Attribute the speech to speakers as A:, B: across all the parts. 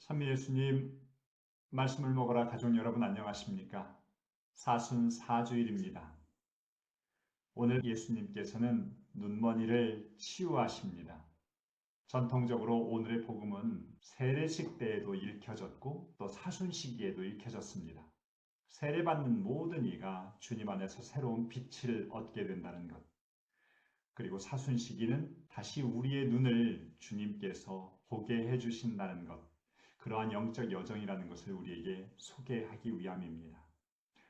A: 참 예수님, 말씀을 먹으라 가족 여러분 안녕하십니까? 사순 4주일입니다. 오늘 예수님께서는 눈먼이를 치유하십니다. 전통적으로 오늘의 복음은 세례식 때에도 읽혀졌고 또 사순 시기에도 읽혀졌습니다. 세례받는 모든 이가 주님 안에서 새로운 빛을 얻게 된다는 것. 그리고 사순 시기는 다시 우리의 눈을 주님께서 보게 해주신다는 것. 그러한 영적 여정이라는 것을 우리에게 소개하기 위함입니다.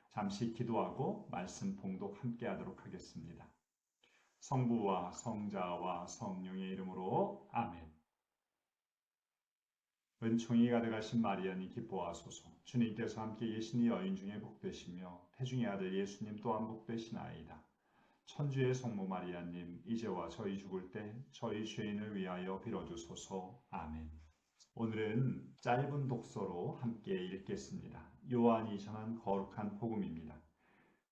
A: 잠시 기도하고 말씀 봉독 함께 하도록 하겠습니다. 성부와 성자와 성령의 이름으로 아멘. 은총이 가득하신 마리아님 기뻐하소서. 주님께서 함께 계신 이 여인 중에 복되시며 태중의 아들 예수님 또한 복되시나이다. 천주의 성모 마리아님, 이제와 저희 죽을 때 저희 죄인을 위하여 빌어주소서. 아멘. 오늘은 짧은 독서로 함께 읽겠습니다. 요한이 전한 거룩한 복음입니다.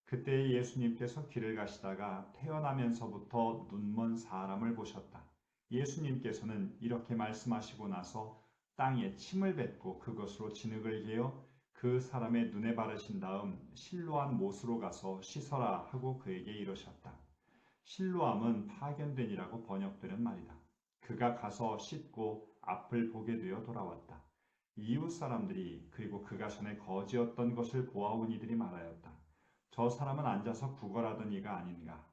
A: 그때 예수님께서 길을 가시다가 태어나면서부터 눈먼 사람을 보셨다. 예수님께서는 이렇게 말씀하시고 나서 땅에 침을 뱉고 그것으로 진흙을 개어 그 사람의 눈에 바르신 다음 실로암 못으로 가서 씻어라 하고 그에게 이르셨다. 실로암은 파견된이라고 번역되는 말이다. 그가 가서 씻고 앞을 보게 되어 돌아왔다. 이웃 사람들이 그리고 그가 전에 거지였던 것을 보아온 이들이 말하였다. 저 사람은 앉아서 구걸하던 이가 아닌가.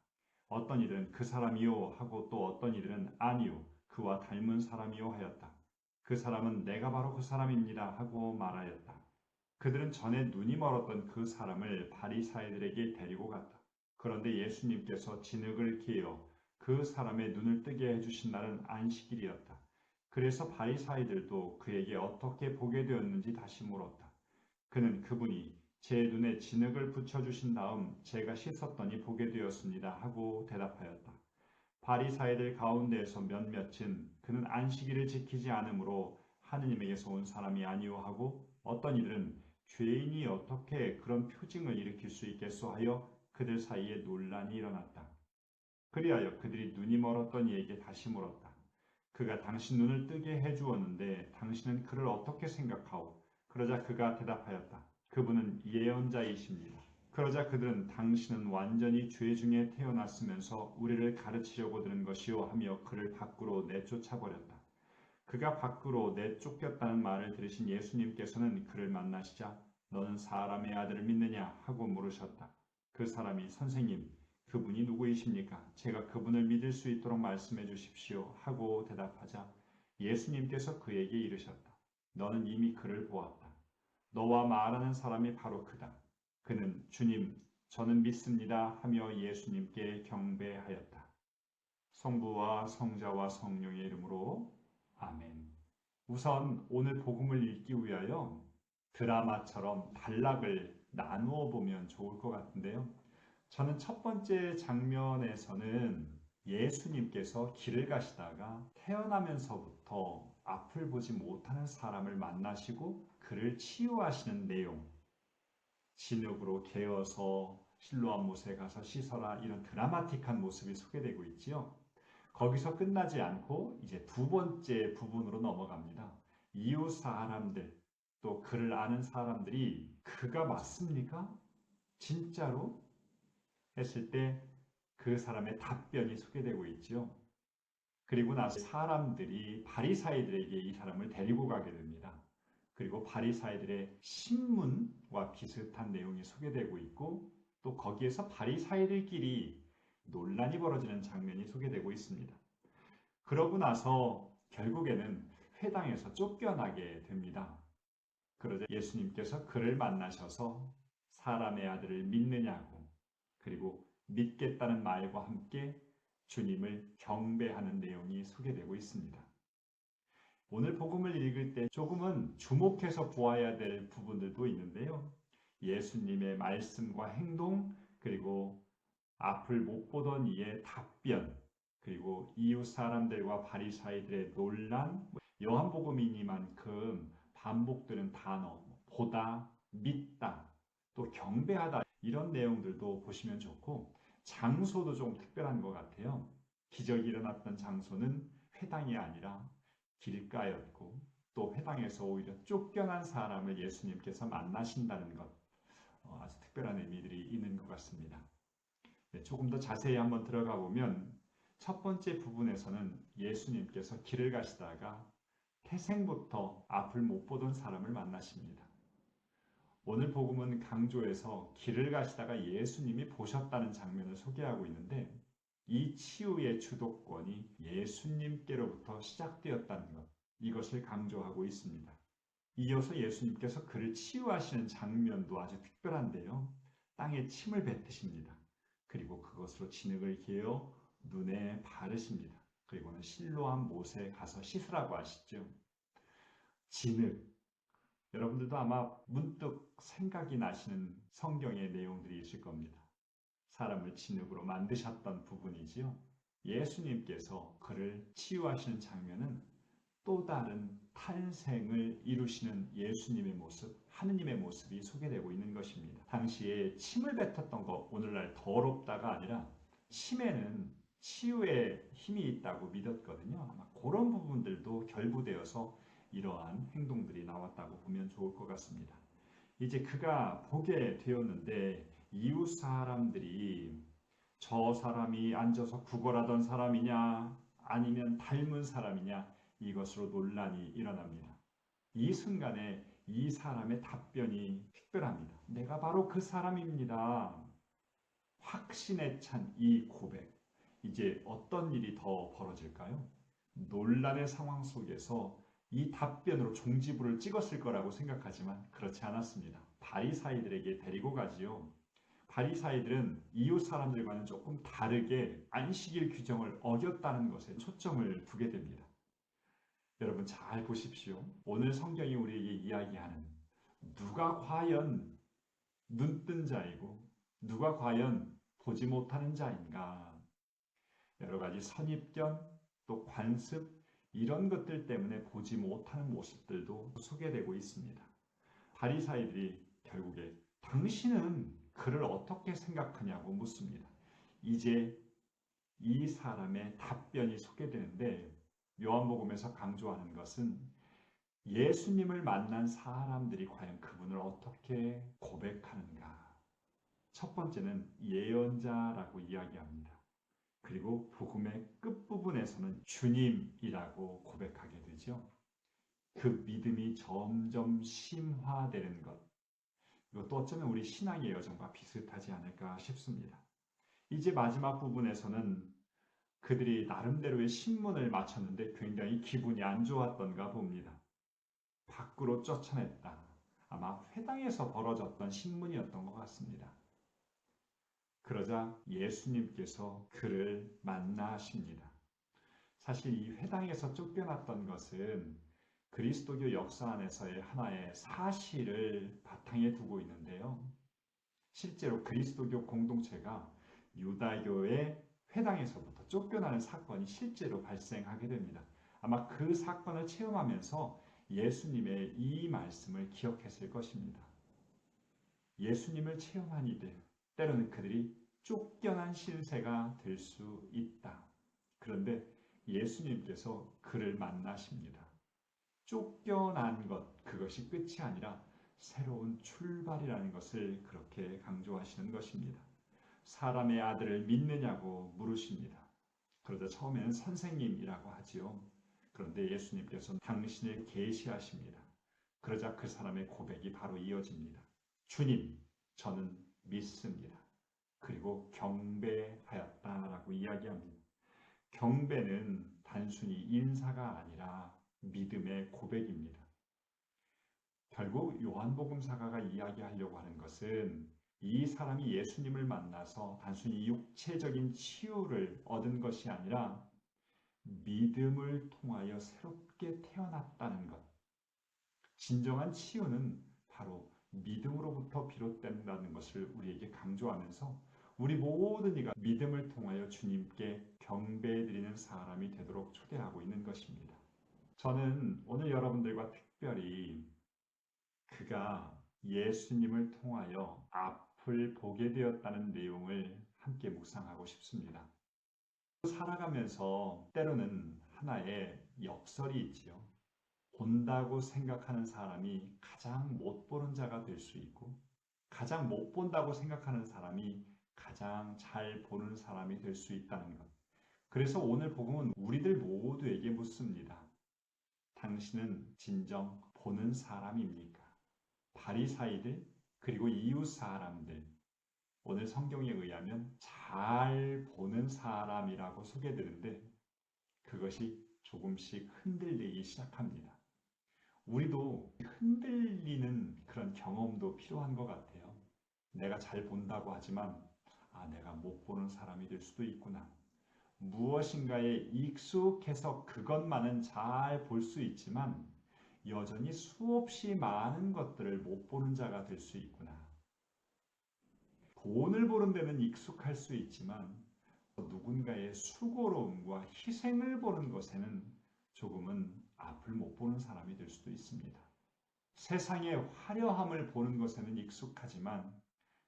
A: 어떤 이들은 그 사람이요 하고 또 어떤 이들은 아니요 그와 닮은 사람이요 하였다. 그 사람은 내가 바로 그 사람입니다 하고 말하였다. 그들은 전에 눈이 멀었던 그 사람을 바리사이들에게 데리고 갔다. 그런데 예수님께서 진흙을 개어 그 사람의 눈을 뜨게 해주신 날은 안식일이었다. 그래서 바리사이들도 그에게 어떻게 보게 되었는지 다시 물었다. 그는 그분이 제 눈에 진흙을 붙여주신 다음 제가 씻었더니 보게 되었습니다 하고 대답하였다. 바리사이들 가운데에서 몇몇은 그는 안식일을 지키지 않으므로 하느님에게서 온 사람이 아니오 하고 어떤 이들은 죄인이 어떻게 그런 표징을 일으킬 수 있겠소 하여 그들 사이에 논란이 일어났다. 그리하여 그들이 눈이 멀었던 이에게 다시 물었다. 그가 당신 눈을 뜨게 해주었는데 당신은 그를 어떻게 생각하오? 그러자 그가 대답하였다. 그분은 예언자이십니다. 그러자 그들은 당신은 완전히 죄 중에 태어났으면서 우리를 가르치려고 드는 것이요 하며 그를 밖으로 내쫓아버렸다. 그가 밖으로 내쫓겼다는 말을 들으신 예수님께서는 그를 만나시자 너는 사람의 아들을 믿느냐 하고 물으셨다. 그 사람이 선생님, 그분이 누구이십니까? 제가 그분을 믿을 수 있도록 말씀해 주십시오 하고 대답하자 예수님께서 그에게 이르셨다. 너는 이미 그를 보았다. 너와 말하는 사람이 바로 그다. 그는 주님, 저는 믿습니다 하며 예수님께 경배하였다. 성부와 성자와 성령의 이름으로 아멘. 우선 오늘 복음을 읽기 위하여 드라마처럼 단락을 나누어 보면 좋을 것 같은데요. 저는 첫 번째 장면에서는 예수님께서 길을 가시다가 태어나면서부터 앞을 보지 못하는 사람을 만나시고 그를 치유하시는 내용, 진흙으로 개어서 실로암 못에 가서 씻어라 이런 드라마틱한 모습이 소개되고 있지요. 거기서 끝나지 않고 이제 두 번째 부분으로 넘어갑니다. 이웃 사람들, 또 그를 아는 사람들이 그가 맞습니까? 진짜로? 했을 때 그 사람의 답변이 소개되고 있죠. 그리고 나서 사람들이 바리사이들에게 이 사람을 데리고 가게 됩니다. 그리고 바리사이들의 신문과 비슷한 내용이 소개되고 있고 또 거기에서 바리사이들끼리 논란이 벌어지는 장면이 소개되고 있습니다. 그러고 나서 결국에는 회당에서 쫓겨나게 됩니다. 그러자 예수님께서 그를 만나셔서 사람의 아들을 믿느냐고 그리고 믿겠다는 말과 함께 주님을 경배하는 내용이 소개되고 있습니다. 오늘 복음을 읽을 때 조금은 주목해서 보아야 될 부분들도 있는데요. 예수님의 말씀과 행동 그리고 앞을 못 보던 이의 답변 그리고 이웃 사람들과 바리사이들의 논란 요한복음이니만큼 반복되는 단어 보다 믿다 또 경배하다 이런 내용들도 보시면 좋고 장소도 좀 특별한 것 같아요. 기적이 일어났던 장소는 회당이 아니라 길가였고 또 회당에서 오히려 쫓겨난 사람을 예수님께서 만나신다는 것, 아주 특별한 의미들이 있는 것 같습니다. 네, 조금 더 자세히 한번 들어가 보면 첫 번째 부분에서는 예수님께서 길을 가시다가 태생부터 앞을 못 보던 사람을 만나십니다. 오늘 복음은 강조해서 길을 가시다가 예수님이 보셨다는 장면을 소개하고 있는데 이 치유의 주도권이 예수님께로부터 시작되었다는 것, 이것을 강조하고 있습니다. 이어서 예수님께서 그를 치유하시는 장면도 아주 특별한데요. 땅에 침을 뱉으십니다. 그리고 그것으로 진흙을 개어 눈에 바르십니다. 그리고는 실로암 못에 가서 씻으라고 하시죠. 진흙, 여러분들도 아마 문득 생각이 나시는 성경의 내용들이 있을 겁니다. 사람을 진흙으로 만드셨던 부분이지요. 예수님께서 그를 치유하시는 장면은 또 다른 탄생을 이루시는 예수님의 모습, 하느님의 모습이 소개되고 있는 것입니다. 당시에 침을 뱉었던 것, 오늘날 더럽다가 아니라 침에는 치유의 힘이 있다고 믿었거든요. 아마 그런 부분들도 결부되어서 이러한 행동들이 나왔다고 보면 좋을 것 같습니다. 이제 그가 보게 되었는데 이웃 사람들이 저 사람이 앉아서 구걸하던 사람이냐 아니면 닮은 사람이냐 이것으로 논란이 일어납니다. 이 순간에 이 사람의 답변이 특별합니다. 내가 바로 그 사람입니다. 확신에 찬 이 고백. 이제 어떤 일이 더 벌어질까요? 논란의 상황 속에서 이 답변으로 종지부를 찍었을 거라고 생각하지만 그렇지 않았습니다. 바리사이들에게 데리고 가지요. 바리사이들은 이웃 사람들과는 조금 다르게 안식일 규정을 어겼다는 것에 초점을 두게 됩니다. 여러분 잘 보십시오. 오늘 성경이 우리에게 이야기하는 누가 과연 눈뜬 자이고 누가 과연 보지 못하는 자인가. 여러 가지 선입견 또 관습 이런 것들 때문에 보지 못하는 모습들도 소개되고 있습니다. 바리사이들이 결국에 당신은 그를 어떻게 생각하냐고 묻습니다. 이제 이 사람의 답변이 소개되는데 요한복음에서 강조하는 것은 예수님을 만난 사람들이 과연 그분을 어떻게 고백하는가. 첫 번째는 예언자라고 이야기합니다. 그리고 복음의 끝부분에서는 주님이라고 고백하게 되죠. 그 믿음이 점점 심화되는 것. 이것도 어쩌면 우리 신앙의 여정과 비슷하지 않을까 싶습니다. 이제 마지막 부분에서는 그들이 나름대로의 신문을 마쳤는데 굉장히 기분이 안 좋았던가 봅니다. 밖으로 쫓아냈다. 아마 회당에서 벌어졌던 신문이었던 것 같습니다. 그러자 예수님께서 그를 만나십니다. 사실 이 회당에서 쫓겨났던 것은 그리스도교 역사 안에서의 하나의 사실을 바탕에 두고 있는데요. 실제로 그리스도교 공동체가 유다교의 회당에서부터 쫓겨나는 사건이 실제로 발생하게 됩니다. 아마 그 사건을 체험하면서 예수님의 이 말씀을 기억했을 것입니다. 예수님을 체험한 이들, 때로는 그들이 쫓겨난 신세가 될 수 있다. 그런데 예수님께서 그를 만나십니다. 쫓겨난 것, 그것이 끝이 아니라 새로운 출발이라는 것을 그렇게 강조하시는 것입니다. 사람의 아들을 믿느냐고 물으십니다. 그러자 처음에는 선생님이라고 하지요. 그런데 예수님께서 당신을 계시하십니다. 그러자 그 사람의 고백이 바로 이어집니다. 주님, 저는 믿습니다. 그리고 경배하였다라고 이야기합니다. 경배는 단순히 인사가 아니라 믿음의 고백입니다. 결국 요한복음사가가 이야기하려고 하는 것은 이 사람이 예수님을 만나서 단순히 육체적인 치유를 얻은 것이 아니라 믿음을 통하여 새롭게 태어났다는 것. 진정한 치유는 바로 믿음으로부터 비롯된다는 것을 우리에게 강조하면서 우리 모든 이가 믿음을 통하여 주님께 경배드리는 사람이 되도록 초대하고 있는 것입니다. 저는 오늘 여러분들과 특별히 그가 예수님을 통하여 앞을 보게 되었다는 내용을 함께 묵상하고 싶습니다. 살아가면서 때로는 하나의 역설이 있지요. 본다고 생각하는 사람이 가장 못 보는 자가 될 수 있고, 가장 못 본다고 생각하는 사람이 가장 잘 보는 사람이 될 수 있다는 것. 그래서 오늘 복음은 우리들 모두에게 묻습니다. 당신은 진정 보는 사람입니까? 바리사이들 그리고 이웃 사람들, 오늘 성경에 의하면 잘 보는 사람이라고 소개되는데 그것이 조금씩 흔들리기 시작합니다. 우리도 흔들리는 그런 경험도 필요한 것 같아요. 내가 잘 본다고 하지만 내가 못 보는 사람이 될 수도 있구나. 무엇인가에 익숙해서 그것만은 잘 볼 수 있지만 여전히 수없이 많은 것들을 못 보는 자가 될 수 있구나. 돈을 버는 데는 익숙할 수 있지만 누군가의 수고로움과 희생을 보는 것에는 조금은 앞을 못 보는 사람이 될 수도 있습니다. 세상의 화려함을 보는 것에는 익숙하지만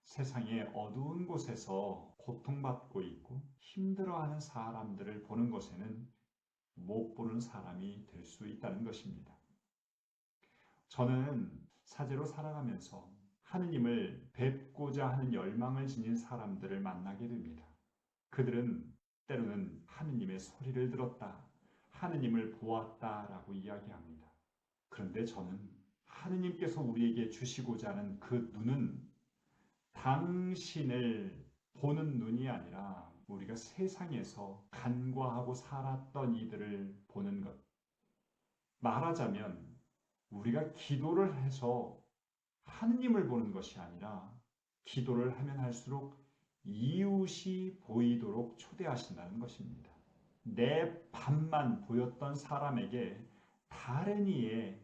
A: 세상의 어두운 곳에서 고통받고 있고 힘들어하는 사람들을 보는 것에는 못 보는 사람이 될 수 있다는 것입니다. 저는 사제로 살아가면서 하느님을 뵙고자 하는 열망을 지닌 사람들을 만나게 됩니다. 그들은 때로는 하느님의 소리를 들었다, 하느님을 보았다라고 이야기합니다. 그런데 저는 하느님께서 우리에게 주시고자 하는 그 눈은 당신을 보는 눈이 아니라 우리가 세상에서 간과하고 살았던 이들을 보는 것. 말하자면 우리가 기도를 해서 하느님을 보는 것이 아니라 기도를 하면 할수록 이웃이 보이도록 초대하신다는 것입니다. 내 밥만 보였던 사람에게 다른 이의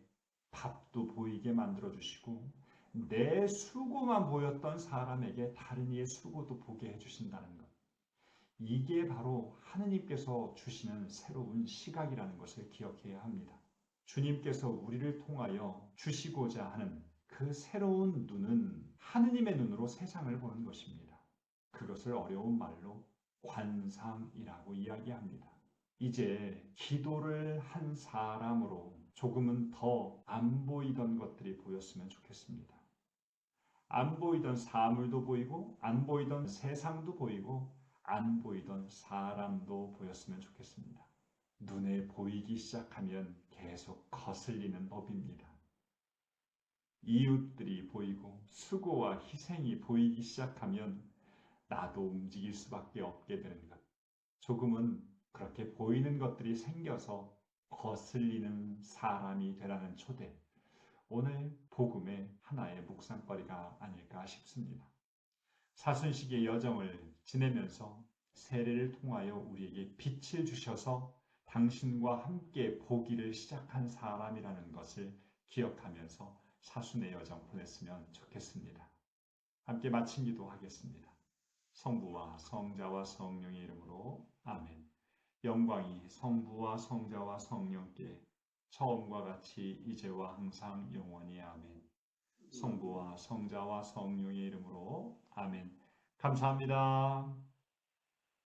A: 밥도 보이게 만들어주시고 내 수고만 보였던 사람에게 다른 이의 수고도 보게 해주신다는 것. 이게 바로 하느님께서 주시는 새로운 시각이라는 것을 기억해야 합니다. 주님께서 우리를 통하여 주시고자 하는 그 새로운 눈은 하느님의 눈으로 세상을 보는 것입니다. 그것을 어려운 말로 관상이라고 이야기합니다. 이제 기도를 한 사람으로 조금은 더 안 보이던 것들이 보였으면 좋겠습니다. 안 보이던 사물도 보이고 안 보이던 세상도 보이고 안 보이던 사람도 보였으면 좋겠습니다. 눈에 보이기 시작하면 계속 거슬리는 법입니다. 이웃들이 보이고 수고와 희생이 보이기 시작하면 나도 움직일 수밖에 없게 되는 것. 조금은 그렇게 보이는 것들이 생겨서 거슬리는 사람이 되라는 초대. 오늘 복음의 하나의 묵상거리가 아닐까 싶습니다. 사순식의 여정을 지내면서 세례를 통하여 우리에게 빛을 주셔서 당신과 함께 보기를 시작한 사람이라는 것을 기억하면서 사순의 여정 보냈으면 좋겠습니다. 함께 마친 기도하겠습니다. 성부와 성자와 성령의 이름으로 아멘. 영광이 성부와 성자와 성령께 처음과 같이 이제와 항상 영원히 아멘. 성부와 성자와 성령의 이름으로 아멘. 감사합니다.